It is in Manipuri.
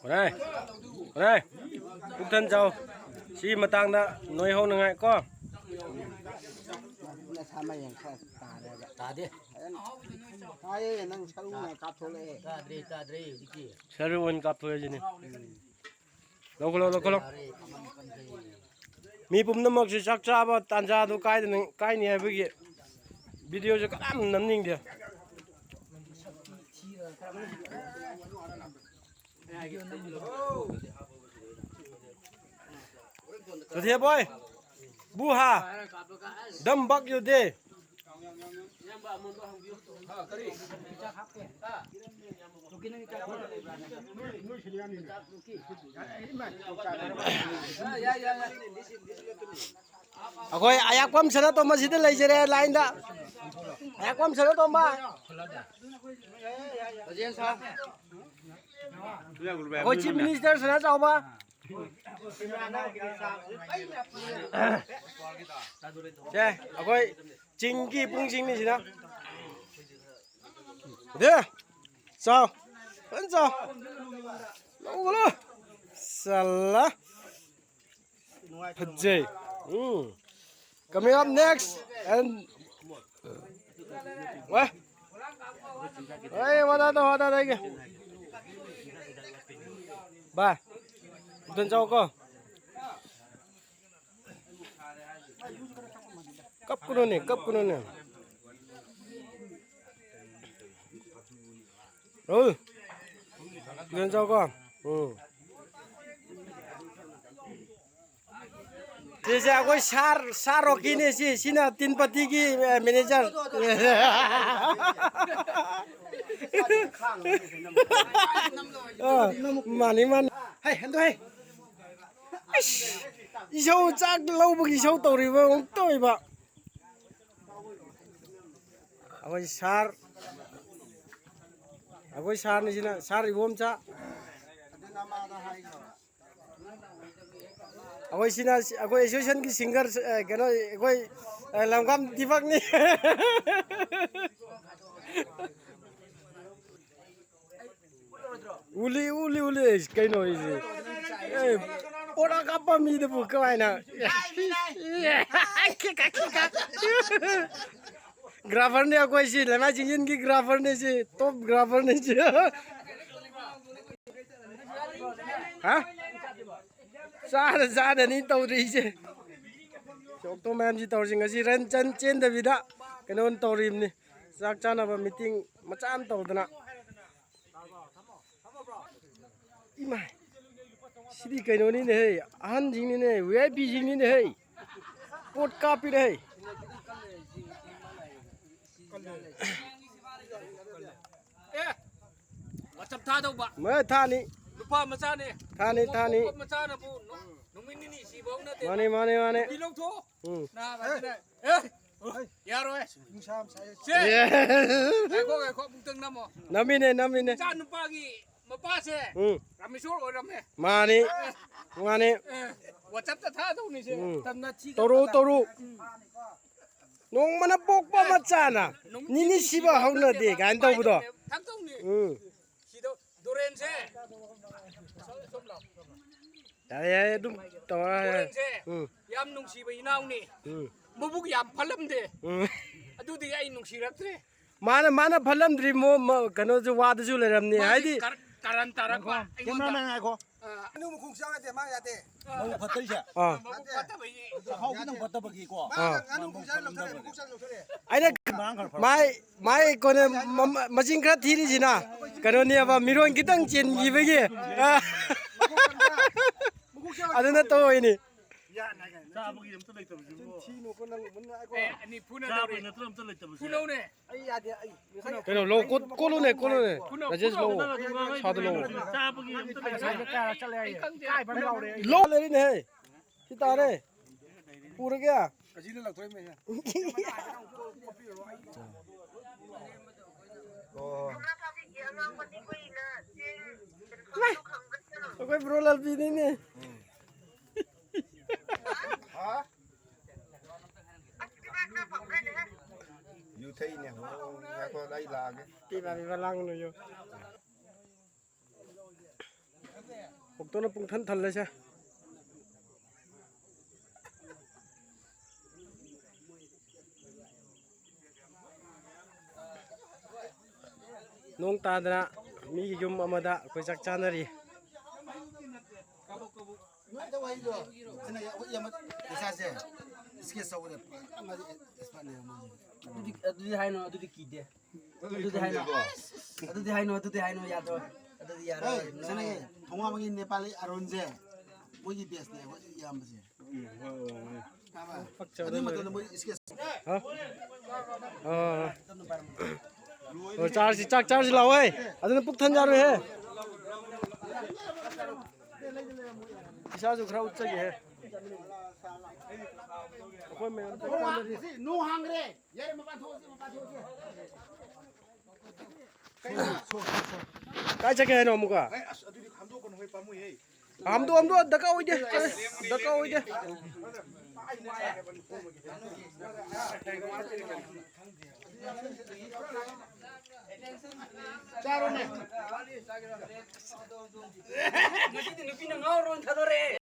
đây đây cũng thân cháu xí mà tăng đã nói hôn là ngày có Seruan cặp thôi chứ nè lâu mi bùm nó mặc sắc cha ba tan ra đâu cái này với cái video cho các em nắm nhìn đi so thiệp boy bu ha đâm bắc vô đi Ako'y ayak pam sana to masjid lay jere lain da ayak pam sana to ba Ako'y chief minister sana chao ba Che ako'y chính cái bung chính này gì đó Đấy sao vẫn sao lâu rồi Salah thật gì Coming up next and What? Hey, what đây kìa Ba Tuần sau cơ Cấp của nó nè Tuần sau cơ Thế ra có Sar Rocky này xin là tin pati ki manager Mani Hey, anh tôi Isau chắc lâu bực isau tàu đi vào ông tôi bà Ako'y Sar này xin là Sar ibom cha Ako'y association ki singer cái nó ako'y làm cam đi vắc ni uli cái nồi gì ora kapa mi de bu cái này Grafer ne ako'y si lama jingin ki grafer ne si top grafer ne si hả ra ni tàu đi chứ chụp tôm em chỉ tàu gì cái gì ren chân trên đời đó cái nón tàu rìm này giác cha nào vào meeting mà chán tàu đó nè imai xí đi cái nón này anh gì này VIP gì này code copy này Macam tha đâu bạn? mới tha ni Lupa macam ni. tha ni Macam apa? Nungmin ini si bau na. mane Bilong tu. Nah, macam ni. Ya rồi. Si. Kau buktung nama. nami ne Jangan lupa lagi. Mapa si. Kami suruh orang ni. mane Macam tha đâu ni si. Tanah cik. toru nong mana pok pa machana nini siba hauna de gan tau budo Thằng đâu ni. Si đâu. Duren si. ya dum to Duren si. Yam nung si bay naw ni. Mabuk yam phalam de. Adu di ay nung si raktre. mana phalam dri mo kano ju wad ju le ramni haidi Karan tarak ba. Camera man ai ko. Anu mu khung siang ate ma ya te. Mau phattai sha. Mabuk pata bay. Hau ki nang phatta bagi ko. Anu khung siang lo thare, khung siang lo thare. aina mai kone majing kra thiri jina kano ni aba miron kitang chen gi begi aduna to ini Sa bagi nam talai tabu ju. Chino ko nang mun ai ko. Ni puna Sa daw bagi ni. na tram talai tabu. Puno ni. Ai ya te ai. kano lo kolo ne rajesh lo chad lo Sa bagi nam talai. lo le ni hai kita re pura kya Kaji le lag thoi me ya. koi bro lal pi ni ne Ha? You thấy nè, nghe có đây là cái Đi vào lăng rồi vô. ꯍꯣꯛꯇꯣꯅ ꯄꯨꯡꯊꯟ ꯊꯜꯂꯁꯦ ꯅꯣꯡ ꯇꯥꯗꯅ ꯃꯤꯒꯤ ꯌꯨꯝ ꯑꯃꯗ ꯑꯩꯈꯣꯏ ꯆꯥꯛ ꯆꯥꯅꯔꯤ ꯑꯗꯨꯗꯤ ꯍꯥꯏꯅꯣ ꯑꯗꯨꯗꯤ ꯀꯤꯗꯦ ꯑꯗꯨꯗꯤ ꯍꯥꯏꯅꯣ ꯌꯥꯗ꯭ꯔꯣ ꯑꯗꯨꯗꯤ ꯌꯥꯔꯣꯏ 통화방인 네팔이 아론제 뭐지 베스네 뭐지 이암버지 ꯄꯛꯆꯕꯗ 뭐 ꯂꯣꯏꯔꯦ. 뭐 이스케 ꯆꯥꯔꯁꯤ ꯆꯥꯛ ꯆꯥꯔꯁꯤ ꯂꯥꯛꯑꯣꯏ ꯑꯗꯨꯅ ꯄꯨꯛ ꯊꯟ ꯌꯥꯔꯣꯏꯍꯦ ꯏꯁꯥꯁꯨ ꯈꯔ ꯎꯠꯆꯒꯦꯍꯦ ꯑꯩꯈꯣꯏ ꯃꯌꯥꯝ ꯆꯥꯛ ꯆꯥꯅꯔꯤ 노 항그레 얘를 뭐 빠토지 ꯀꯥꯏ ꯆꯠꯀꯦ ꯍꯥꯏꯅꯣ ꯑꯃꯨꯛꯀ 아스 어디 감독은 왜 빠무해 ꯑꯝꯗꯣ ꯗꯔꯀꯥꯔ ꯑꯣꯏꯗꯦ ꯗꯔꯀꯥꯔ ꯑꯣꯏꯗꯦ 짜로네 ꯉꯁꯤꯗꯤ ꯅꯨꯄꯤꯅ ꯉꯥꯎꯔꯣꯅ ꯊꯥꯗꯣꯔꯛꯑꯦ